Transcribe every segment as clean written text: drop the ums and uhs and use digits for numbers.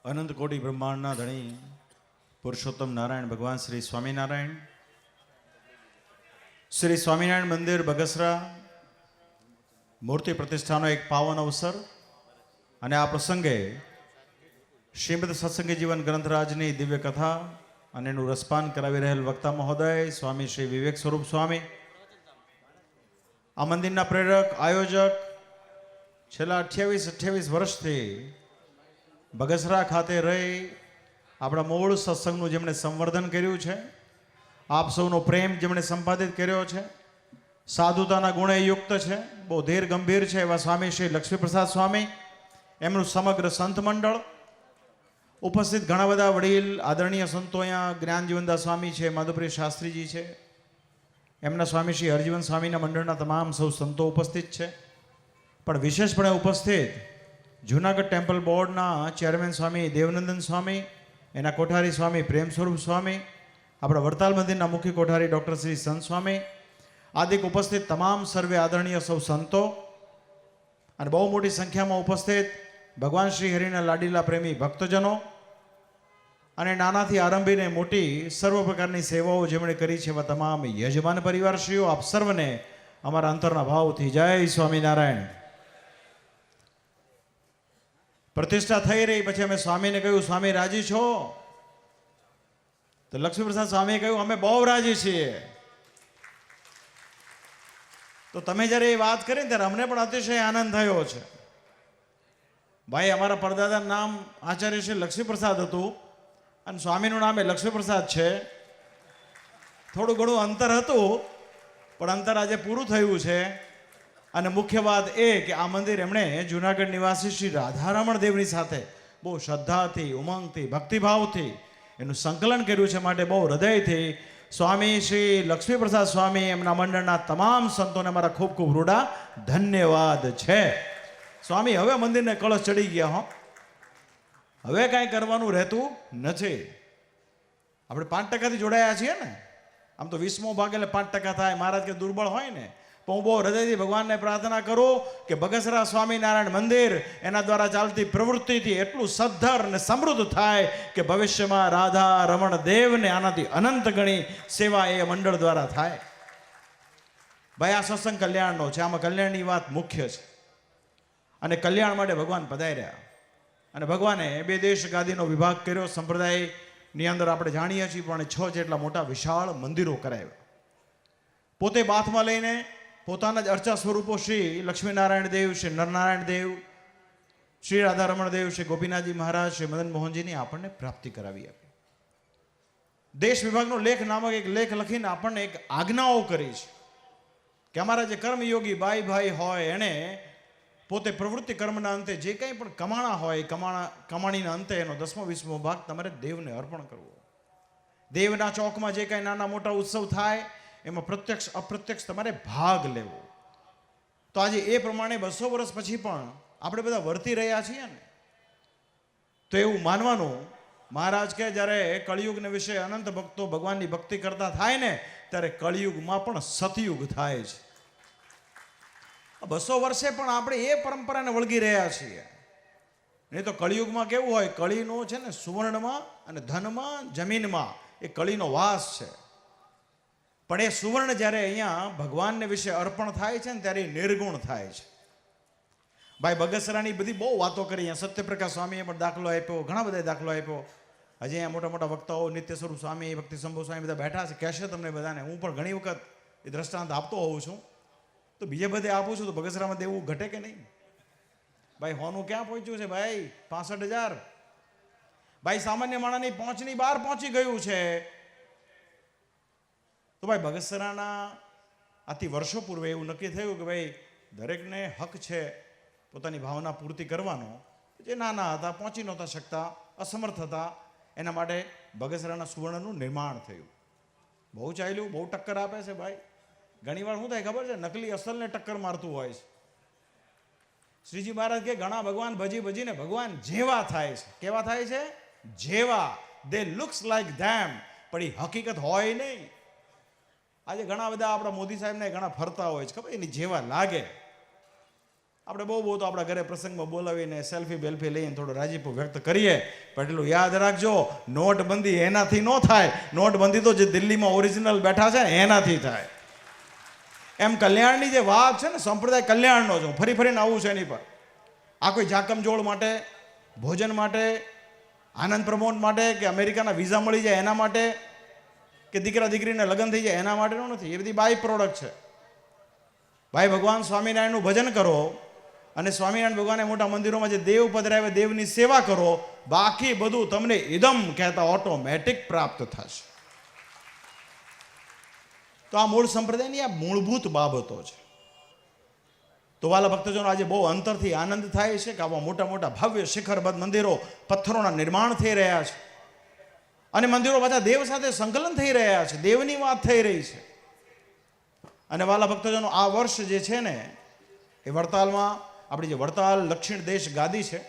અનંત કોટી બ્રહ્માંડના ધણી પુરુષોત્તમ નારાયણ ભગવાન શ્રી સ્વામિનારાયણ મંદિર બગસરા મૂર્તિ પ્રતિષ્ઠાનો એક પાવન અવસર અને આ પ્રસંગે શ્રીમદ સત્સંગી જીવન ગ્રંથરાજની દિવ્ય કથા અને એનું રસપાન કરાવી રહેલ વક્તા મહોદય સ્વામી શ્રી વિવેક સ્વરૂપ સ્વામી, આ મંદિરના પ્રેરક આયોજક, છેલ્લા 28 વર્ષથી બગસરા ખાતે રહી આપણા મૂળ સત્સંગનું જેમણે સંવર્ધન કર્યું છે, આપ સૌનો પ્રેમ જેમણે સંપાદિત કર્યો છે, સાધુતાના ગુણે યુક્ત છે, બહુ ધીર ગંભીર છે એવા સ્વામી શ્રી લક્ષ્મીપ્રસાદ સ્વામી, એમનું સમગ્ર સંત મંડળ, ઉપસ્થિત ઘણા બધા વડીલ આદરણીય સંતો, અહીંયા જ્ઞાન જીવનદાસ સ્વામી છે, માધુપ્રિય શાસ્ત્રીજી છે, એમના સ્વામી શ્રી હરજીવન સ્વામીના મંડળના તમામ સૌ સંતો ઉપસ્થિત છે. પણ વિશેષપણે ઉપસ્થિત જૂનાગઢ ટેમ્પલ બોર્ડના ચેરમેન સ્વામી દેવનંદન સ્વામી, એના કોઠારી સ્વામી પ્રેમ સ્વરૂપ સ્વામી, આપણા વડતાલ મંદિરના મુખ્ય કોઠારી ડૉક્ટર શ્રી સંત સ્વામી આદિક ઉપસ્થિત તમામ સર્વે આદરણીય સૌ સંતો અને બહુ મોટી સંખ્યામાં ઉપસ્થિત ભગવાન શ્રી હરિના લાડીલા પ્રેમી ભક્તજનો અને નાનાથી આરંભીને મોટી સર્વ પ્રકારની સેવાઓ જેમણે કરી છે એવા તમામ યજમાન પરિવારશ્રીઓ, આપ સર્વને અમારા અંતરના ભાવથી જય સ્વામિનારાયણ. પ્રતિષ્ઠા થઈ રહી પછી અમે સ્વામીને કહ્યું, સ્વામી રાજી છો? તો લક્ષ્મીપ્રસાદ સ્વામીએ કહ્યું, અમે બહુ રાજી છીએ. તો તમે જ્યારે એ વાત કરી ત્યારે અમને પણ અતિશય આનંદ થયો છે. ભાઈ, અમારા પરદાદાનું નામ આચાર્ય શ્રી લક્ષ્મીપ્રસાદ હતું અને સ્વામીનું નામ એ લક્ષ્મીપ્રસાદ છે. થોડું ઘણું અંતર હતું, પણ અંતર આજે પૂરું થયું છે. અને મુખ્ય વાત એ કે આ મંદિર એમણે જૂનાગઢ નિવાસી શ્રી રાધારમણ દેવની સાથે બહુ શ્રદ્ધાથી, ઉમંગથી, ભક્તિભાવથી એનું સંકલન કર્યું છે. માટે બહુ હૃદયથી સ્વામી શ્રી લક્ષ્મીપ્રસાદ સ્વામી, એમના મંડળના તમામ સંતોને મારા ખૂબ ખૂબ રૂડા ધન્યવાદ છે. સ્વામી હવે મંદિરને કળશ ચડી ગયા હો, હવે કાંઈ કરવાનું રહેતું નથી. આપણે 5%થી જોડાયા છીએ ને. આમ તો 20મો ભાગ એટલે 5% થાય. મહારાજ કે દુર્બળ હોય ને, પણ હું બહુ હૃદયથી ભગવાનને પ્રાર્થના કરું કે બગસરા સ્વામિનારાયણ મંદિર એના દ્વારા ચાલતી પ્રવૃત્તિથી એટલું સદ્ધર અને સમૃદ્ધ થાય કે ભવિષ્યમાં રાધા રમણ દેવને આનાથી અનંત ગણી સેવા એ મંડળ દ્વારા થાય. ભાઈ, આ સત્સંગ કલ્યાણનો છે, આમાં કલ્યાણની વાત મુખ્ય છે અને કલ્યાણ માટે ભગવાન પધાર્યા. અને ભગવાને 2 દેશ ગાદીનો વિભાગ કર્યો. સંપ્રદાયની અંદર આપણે જાણીએ છીએ પણ 6 જેટલા મોટા વિશાળ મંદિરો કરાવ્યા. પોતે બાથમાં લઈને પોતાના જ અર્ચા સ્વરૂપો શ્રી લક્ષ્મીનારાયણ દેવ, શ્રી નરનારાયણ દેવ, શ્રી રાધારમણ દેવ, શ્રી ગોપીનાથજી મહારાજ, શ્રી મદન મોહનજીની આપણને પ્રાપ્તિ કરાવી આપી. દેશ વિભાગનો લેખ નામક એક લેખ લખીને આપણને એક આજ્ઞાઓ કરી છે કે અમારા જે કર્મયોગી બાઈ ભાઈ હોય એણે પોતે પ્રવૃત્તિ કર્મના અંતે જે કંઈ પણ કમાણા હોય, કમાણીના અંતે એનો 10મો 20મો ભાગ તમારે દેવને અર્પણ કરવો. દેવના ચોકમાં જે કાંઈ નાના મોટા ઉત્સવ થાય એમાં પ્રત્યક્ષ અપ્રત્યક્ષ તમારે ભાગ લેવો. તો આજે એ પ્રમાણે 200 વર્ષ પછી પણ આપણે બધા વર્તી રહ્યા છીએ ને, તો એવું માનવાનું મહારાજ કે જ્યારે કળિયુગને વિશે અનંત ભક્તો ભગવાનની ભક્તિ કરતા થાય ને ત્યારે કળિયુગમાં પણ સતયુગ થાય છે. 200 વર્ષે પણ આપણે એ પરંપરાને વળગી રહ્યા છીએ. નહીં તો કળિયુગમાં કેવું હોય, કળીનો છે ને સુવર્ણમાં અને ધનમાં, જમીનમાં એ કળીનો વાસ છે. પણ એ સુવર્ણ જ્યારે અહીંયા ભગવાનને વિશે અર્પણ થાય છે ને ત્યારે નિર્ગુણ થાય છે. ભાઈ, બગસરાની બધી બહુ વાતો કરી. અહીંયા સત્યપ્રકાશ સ્વામીએ પણ દાખલો આપ્યો, ઘણા બધા દાખલો આપ્યો. હજી અહીંયા મોટા મોટા વક્તાઓ નિત્ય સ્વરૂપ સ્વામી, ભક્તિ સંભવ સ્વામી બધા બેઠા છે, કહેશે તમને બધાને. હું પણ ઘણી વખત એ દ્રષ્ટાંત આપતો હોઉં છું, તો બીજે બધે આપું છું. તો બગસરામાં દેવું ઘટે કે નહીં? ભાઈ, હોનું ક્યાં પહોંચ્યું છે? ભાઈ 65,000. ભાઈ, સામાન્ય માણસની પહોંચની બહાર પહોંચી ગયું છે. તો ભાઈ, બગસરાના આથી વર્ષો પૂર્વે એવું નક્કી થયું કે ભાઈ દરેકને હક છે પોતાની ભાવના પૂર્તિ કરવાનો. જે નાના હતા, પહોંચી નહોતા શકતા, અસમર્થ હતા, એના માટે બગસરાના સુવર્ણનું નિર્માણ થયું. બહુ ચાલ્યું, બહુ ટક્કર આપે છે. ભાઈ, ઘણીવાર શું થાય ખબર છે? નકલી અસલને ટક્કર મારતું હોય છે. શ્રીજી મહારાજ કે ઘણા ભગવાન ભજી ભજીને ભગવાન જેવા થાય છે. કેવા થાય છે? જેવા. દે લુક્સ લાઈક ધેમ, પણ એ હકીકત હોય નહીં. આજે ઘણા બધા આપણા મોદી સાહેબને ઘણા ફરતા હોય છે, ખબર એની જેવા લાગે. આપણે બહુ તો આપણા ઘરે પ્રસંગમાં બોલાવીને સેલ્ફી બેલ્ફી લઈને થોડો રાજીપો વ્યક્ત કરીએ, પણ એટલું યાદ રાખજો, નોટબંધી એનાથી ન થાય. નોટબંધી તો જે દિલ્હીમાં ઓરિજિનલ બેઠા છે ને એનાથી થાય. એમ કલ્યાણની જે વાત છે ને, સંપ્રદાય કલ્યાણનો જ, ફરી ફરીને આવું છે એની પર. આ કોઈ જાકમજોળ માટે, ભોજન માટે, આનંદ પ્રમોદ માટે, કે અમેરિકાના વિઝા મળી જાય એના માટે, કે દીકરા દીકરીને લગ્ન થઈ જાય એના માટેનો નથી. એ બધી બાય પ્રોડક્ટ છે. ભાઈ ભગવાન સ્વામિનારાયણનું ભજન કરો અને સ્વામિનારાયણ ભગવાને મોટા મંદિરોમાં જે દેવ પધરાવે દેવની સેવા કરો, બાકી બધું તમને ઇદમ કહેતા ઓટોમેટિક પ્રાપ્ત થશે. તો આ મૂળ સંપ્રદાયની આ મૂળભૂત બાબતો છે. તો વાલા ભક્તજનો, આજે બહુ અંતરથી આનંદ થાય છે કે આવા મોટા મોટા ભવ્ય શિખરબદ્ધ મંદિરો પથ્થરોના નિર્માણ થઈ રહ્યા છે અને મંદિરો બધા દેવ સાથે સંકલન થઈ રહ્યા છે, દેવની વાત થઈ રહી છે. અને વાલા ભક્તજનો, આ વર્ષ જે છે ને એ વડતાલમાં, આપણી જે વડતાલ દક્ષિણ દેશ ગાદી છે,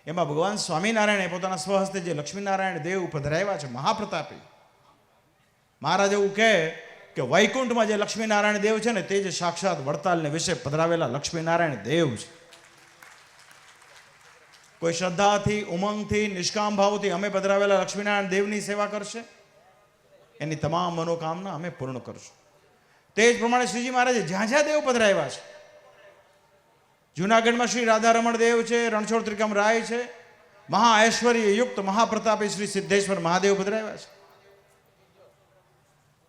એમાં ભગવાન સ્વામિનારાયણે પોતાના સ્વહસ્તે જે લક્ષ્મીનારાયણ દેવ પધરાવ્યા છે, મહાપ્રતાપી. મહારાજ એવું કહે કે વૈકુંઠમાં જે લક્ષ્મીનારાયણ દેવ છે ને, તે જ સાક્ષાત વડતાલને વિશે પધરાવેલા લક્ષ્મીનારાયણ દેવ છે. કોઈ શ્રદ્ધાથી, ઉમંગથી, નિષ્કામ ભાવથી અમે પધરાવેલા લક્ષ્મીનારાયણ દેવની સેવા કરશે, એની તમામ મનોકામના અમે પૂર્ણ કરશું. તે જ પ્રમાણે શ્રીજી મહારાજે જ્યાં જ્યાં દેવ પધરાવ્યા છે, જુનાગઢમાં શ્રી રાધારમણ દેવ છે, રણછોડ ત્રિકમ રાય છે, મહા ઐશ્વર્ય યુક્ત મહાપ્રતાપી શ્રી સિદ્ધેશ્વર મહાદેવ પધરાવ્યા છે.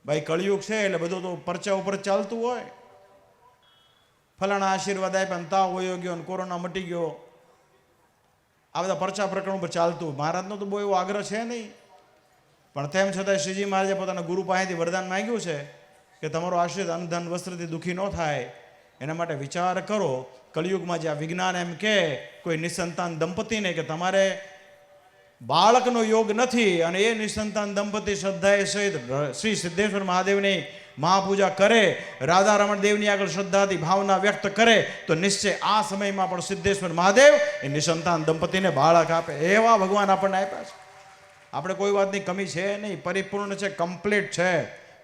ભાઈ કળિયુગ છે એટલે બધું તો પરચા ઉપર ચાલતું હોય. ફલાણા આશીર્વાદ આપ્યા, તાવ વયો ગયો, કોરોના મટી ગયો, આ બધા પરચા પ્રકરણ ઉપર ચાલતું. મહારાજનો તો બહુ એવો આગ્રહ છે નહીં, પણ તેમ છતાં શ્રીજી મહારાજે પોતાના ગુરુ પાસેથી વરદાન માંગ્યું છે કે તમારો આશ્રિત અન્ન ધન વસ્ત્રથી દુઃખી ન થાય, એના માટે વિચાર કરો. કળિયુગમાં જે આ વિજ્ઞાન એમ કે કોઈ નિસંતાન દંપતીને કે તમારે બાળકનો યોગ નથી અને એ નિસંતાન દંપતી શ્રદ્ધાએ સહિત શ્રી સિદ્ધેશ્વર મહાદેવની મહાપૂજા કરે, રાધારમણ દેવની આગળ શ્રદ્ધાથી ભાવના વ્યક્ત કરે, તો નિશ્ચય આ સમયમાં પણ સિદ્ધેશ્વર મહાદેવ એ નિસંતાન દંપતીને બાળક આપે. એવા ભગવાન આપણને આપ્યા છે. આપણે કોઈ વાતની કમી છે નહીં, પરિપૂર્ણ છે, કમ્પ્લીટ છે.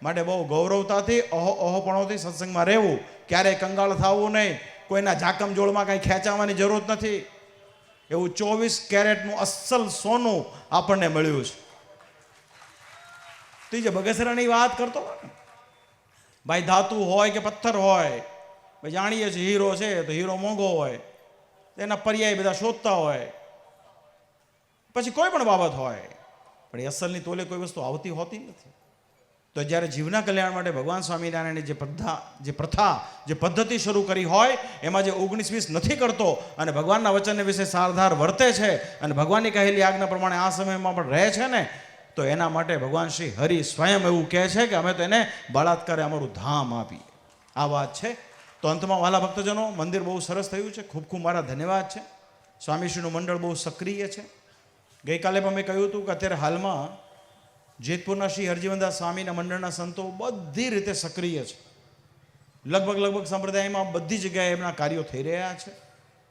માટે બહુ ગૌરવતાથી, અહોપણોથી સત્સંગમાં રહેવું, ક્યારેય કંગાળ થવું નહીં, કોઈના જાકમ જોડમાં કાંઈ ખેંચાવાની જરૂર નથી. એવું 24 કેરેટનું અસલ સોનું આપણને મળ્યું છે. તો જે બગસરાની વાત કરતો હોય ને ભાઈ, ધાતુ હોય કે પથ્થર હોય, ભાઈ જાણીએ છીએ હીરો છે તો હીરો મોંઘો હોય, એના પર્યાય બધા શોધતા હોય, પછી કોઈ પણ બાબત હોય, પણ એ અસલની તોલે કોઈ વસ્તુ આવતી હોતી નથી. તો જ્યારે જીવના કલ્યાણ માટે ભગવાન સ્વામિનારાયણે જે પ્રથા, જે પદ્ધતિ શરૂ કરી હોય, એમાં જે 19-20 નથી કરતો અને ભગવાનના વચનને વિશે સારધાર વર્તે છે અને ભગવાનની કહેલી આજ્ઞા પ્રમાણે આ સમયમાં પણ રહે છે ને, તો એના માટે ભગવાન શ્રી હરિ સ્વયં એવું કહે છે કે અમે તો એને બળાત્કારે અમારું ધામ આપીએ. આ વાત છે. તો અંતમાં વાલા ભક્તજનો, મંદિર બહુ સરસ થયું છે. ખૂબ ખૂબ મારા ધન્યવાદ છે. સ્વામીશ્રીનું મંડળ બહુ સક્રિય છે. ગઈકાલે પણ મેં કહ્યું હતું કે અત્યારે હાલમાં જેતપુરના શ્રી હરજીવનદાસ સ્વામીના મંડળના સંતો બધી રીતે સક્રિય છે. લગભગ સંપ્રદાયમાં બધી જગ્યાએ એમના કાર્યો થઈ રહ્યા છે.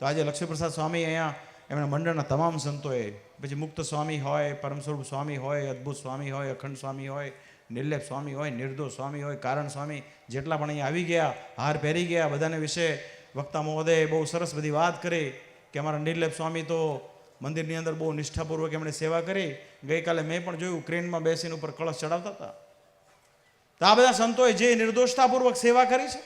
તો આજે લક્ષ્મીપ્રસાદ સ્વામી અહીંયા એમના મંડળના તમામ સંતોએ, પછી મુક્ત સ્વામી હોય, પરમ સ્વરૂપ સ્વામી હોય, અદ્ભુત સ્વામી હોય, અખંડ સ્વામી હોય, નિર્લેપ સ્વામી હોય, નિર્દોષ સ્વામી હોય, કારણ સ્વામી, જેટલા પણ અહીંયા આવી ગયા, હાર પહેરી ગયા, બધાને વિશે વક્તા મહોદયે બહુ સરસ બધી વાત કરી કે અમારા નિર્લેપ સ્વામી તો મંદિરની અંદર બહુ નિષ્ઠાપૂર્વક એમણે સેવા કરી. ગઈકાલે મેં પણ જોયું, ક્રેનમાં બેસીને ઉપર કળશ ચડાવતા હતા. તો આ બધા સંતોએ જે નિર્દોષતાપૂર્વક સેવા કરી છે,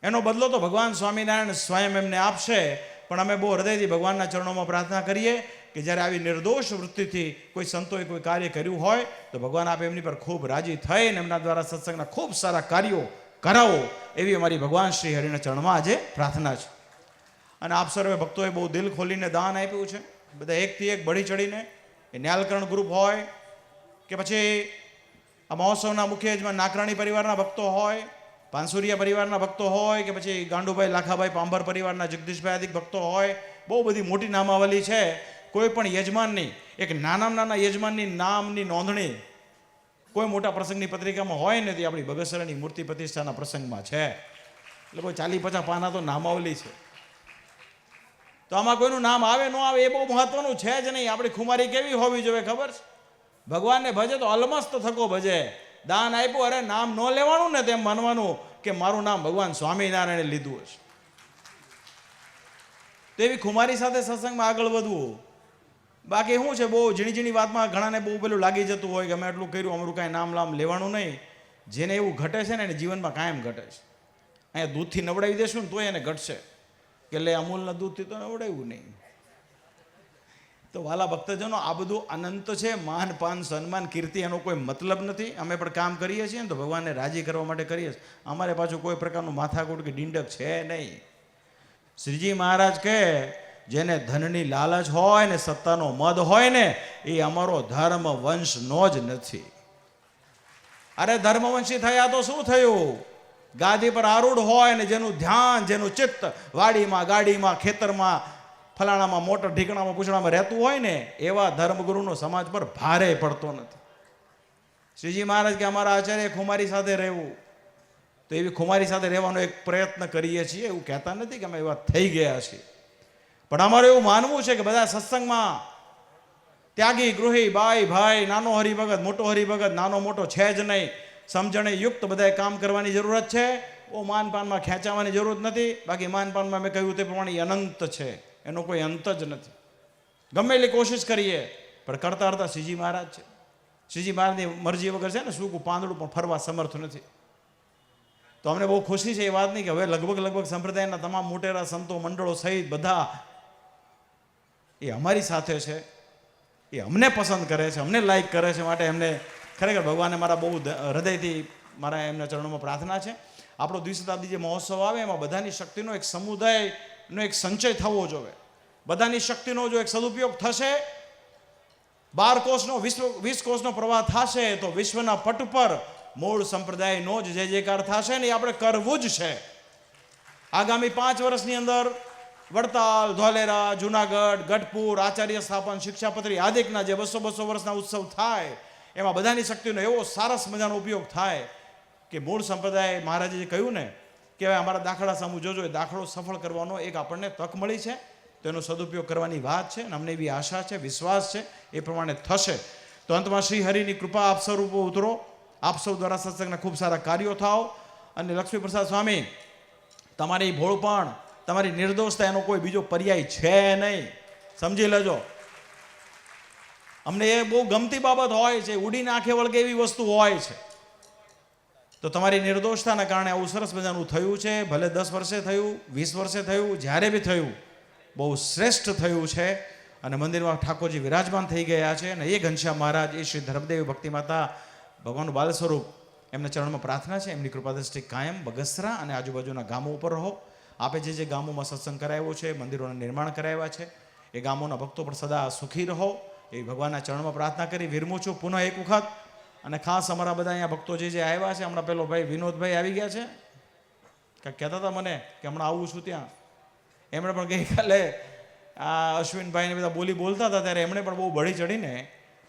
એનો બદલો તો ભગવાન સ્વામિનારાયણ સ્વયં એમને આપશે. પણ અમે બહુ હૃદયથી ભગવાનના ચરણોમાં પ્રાર્થના કરીએ કે જ્યારે આવી નિર્દોષ વૃત્તિથી કોઈ સંતોએ કોઈ કાર્ય કર્યું હોય તો ભગવાન આપ એમની પર ખૂબ રાજી થઈને એમના દ્વારા સત્સંગના ખૂબ સારા કાર્યો કરાવો, એવી અમારી ભગવાન શ્રી હરિના ચરણમાં આજે પ્રાર્થના છે. અને આપ સર્વે ભક્તોએ બહુ દિલ ખોલીને દાન આપ્યું છે. બધા એકથી એક બળી ચડીને, એ ન્યાલકરણ ગ્રુપ હોય કે પછી આ મહોત્સવના મુખ્ય યજમાન નાકરાણી પરિવારના ભક્તો હોય, પાનસુરિયા પરિવારના ભક્તો હોય કે પછી ગાંડુભાઈ લાખાભાઈ પાંભર પરિવારના જગદીશભાઈ આદિ ભક્તો હોય, બહુ બધી મોટી નામાવલી છે. કોઈ પણ યજમાનની, એક નાના યજમાનની નામની નોંધણી કોઈ મોટા પ્રસંગની પત્રિકામાં હોય ને, તે આપણી બગસરાની મૂર્તિ પ્રતિષ્ઠાના પ્રસંગમાં છે. એટલે કોઈ 40-50 પાના તો નામાવલી છે. તો આમાં કોઈનું નામ આવે ન આવે એ બહુ મહત્વનું છે જ નહીં. આપણી ખુમારી કેવી હોવી જોઈએ ખબર છે? ભગવાનને ભજે તો અલમસ્ત થકો ભજે. દાન આપ્યું, અરે નામ ન લેવાનું ને, તેમ માનવાનું કે મારું નામ ભગવાન સ્વામિનારાયણે લીધું હશે. તો એવી ખુમારી સાથે સત્સંગમાં આગળ વધવું. બાકી શું છે, બહુ ઝીણી ઝીણી વાતમાં ઘણાને બહુ પેલું લાગી જતું હોય કે અમે એટલું કર્યું, અમારું કાંઈ નામ લામ લેવાનું નહીં. જેને એવું ઘટે છે ને એને જીવનમાં કાયમ ઘટે છે. અહીંયા દૂધથી નવડાવી દેશું ને તોય એને ઘટશે કે લે અમૂલના દૂધથી તો નવડાવ્યું નહીં. તો વાલા ભક્તજનો, આ બધું અનંત છે. માન પાન સન્માન કીર્તિ એનો કોઈ મતલબ નથી. અમે પણ કામ કરીએ છીએ ને તો ભગવાનને રાજી કરવા માટે કરીએ છીએ. અમારે પાછું કોઈ પ્રકારનું માથાકૂટ કે ડીંડક છે નહીં. શ્રીજી મહારાજ કહે જેને ધનની લાલચ હોય ને સત્તાનો મદ હોય ને એ અમારો ધર્મ વંશનો જ નથી. અરે ધર્મવંશી થયા તો શું થયું? ગાદી પર આરૂઢ હોય ને જેનું ધ્યાન જેનું ચિત્ત વાડીમાં ગાડીમાં ખેતરમાં ફલાણામાં મોટર ઢીકણામાં પૂછડામાં રહેતું હોય ને એવા ધર્મગુરુનો સમાજ પર ભારે પડતો નથી. શ્રીજી મહારાજ કે અમારા આચાર્ય ખુમારી સાથે રહેવું, તો એવી ખુમારી સાથે રહેવાનો એક પ્રયત્ન કરીએ છીએ. એવું કહેતા નથી કે અમે એવા થઈ ગયા છીએ, પણ અમારે એવું માનવું છે કે બધા સત્સંગમાં ત્યાગી ગૃહી બાઈ ભાઈ નાનો હરિભગત મોટો હરિભગત નાનો મોટો છે જ નહીં. સમજણે યુક્ત બધાએ કામ કરવાની જરૂરત છે. ઓ માનપાનમાં ખેંચાવાની જરૂર નથી. બાકી માનપાનમાં મેં કહ્યું તે પ્રમાણે અનંત છે, એનો કોઈ અંત જ નથી. ગમે એટલી કોશિશ કરીએ પણ કરતા કરતા શ્રીજી મહારાજ છે. શ્રીજી મહારાજની મરજી વગર છે ને સૂકું પાંદડું પણ ફરવા સમર્થ નથી. તો અમને બહુ ખુશી છે એ વાતની કે હવે લગભગ સંપ્રદાયના તમામ મોટેરા સંતો મંડળો સહિત બધા એ અમારી સાથે છે. એ અમને પસંદ કરે છે, અમને લાઈક કરે છે. માટે એમને ખરેખર ભગવાને મારા બહુ હૃદયથી મારા એમના ચરણોમાં પ્રાર્થના છે. આપણો દ્વિશતાબ્દી જે મહોત્સવ આવે એમાં બધાની શક્તિનો એક સમુદાયનો એક સંચય થવો જોઈએ. બધાની શક્તિનો જો એક સદુપયોગ થશે, 12 કોષનો 20 કોષનો પ્રવાહ થશે તો વિશ્વના પટ પર મૂળ સંપ્રદાયનો જ જય જયકાર થશે ને એ આપણે કરવું જ છે. આગામી 5 વર્ષની અંદર વડતાલ, ધોલેરા, જુનાગઢ, ગઢપુર, આચાર્ય સ્થાપન, શિક્ષાપત્રી આદિકના જે 200 વર્ષના ઉત્સવ થાય એમાં બધાની શક્તિનો એવો સરસ મજાનો ઉપયોગ થાય કે મૂળ સંપ્રદાય મહારાજે જે કહ્યું ને કે હવે અમારા દાખલા સામું જોજો, એ દાખલો સફળ કરવાનો એક આપણને તક મળી છે. તેનો સદુપયોગ કરવાની વાત છે અને અમને એવી આશા છે, વિશ્વાસ છે એ પ્રમાણે થશે. તો અંતમાં શ્રી હરિની કૃપા આપ સૌ ઉપર ઉતરો. આપ સૌ દ્વારા સત્સંગના ખૂબ સારા કાર્યો થાવ. અને લક્ષ્મીપ્રસાદ સ્વામી, તમારી ભોળપણ, તમારી નિર્દોષતા એનો કોઈ બીજો પર્યાય છે નહીં. સમજી લેજો. અમને એ બહુ ગમતી બાબત હોય છે, ઉડીને આંખે વળગે એવી વસ્તુ હોય છે. તો તમારી નિર્દોષતાના કારણે આવું સરસ મજાનું થયું છે. ભલે 10 વર્ષે થયું, 20 વર્ષે થયું, જ્યારે બી થયું બહુ શ્રેષ્ઠ થયું છે. અને મંદિરમાં ઠાકોરજી વિરાજમાન થઈ ગયા છે. અને એ ઘનશ્યામ મહારાજ, એ શ્રી ધર્મદેવ ભક્તિ માતા ભગવાનનું બાલ સ્વરૂપ, એમના ચરણમાં પ્રાર્થના છે એમની કૃપા દ્રષ્ટિ કાયમ બગસરા અને આજુબાજુના ગામો ઉપર રહો. આપે જે ગામોમાં સત્સંગ કરાવ્યો છે, મંદિરોના નિર્માણ કરાવ્યા છે, એ ગામોના ભક્તો પણ સદા સુખી રહો એ ભગવાનના ચરણમાં પ્રાર્થના કરી વિરમું છું પુનઃ એક વખત. અને ખાસ અમારા બધા અહીંયા ભક્તો જે આવ્યા છે, હમણાં પેલો ભાઈ વિનોદભાઈ આવી ગયા છે, કાંઈક કહેતા હતા મને કે હમણાં આવું છું ત્યાં. એમણે પણ ગઈકાલે આ અશ્વિનભાઈને બધા બોલતા હતા ત્યારે એમણે પણ બહુ બળી ચડીને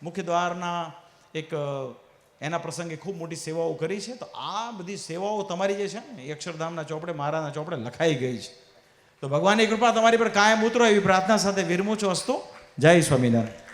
મુખ્ય દ્વારના એક એના પ્રસંગે ખૂબ મોટી સેવાઓ કરી છે. તો આ બધી સેવાઓ તમારી જે છે ને એ અક્ષરધામના ચોપડે, મહારાજના ચોપડે લખાઈ ગઈ છે. તો ભગવાનની કૃપા તમારી પર કાયમ ઉતરો એવી પ્રાર્થના સાથે વિરમું છું. અસ્તુ. જય સ્વામિનારાયણ.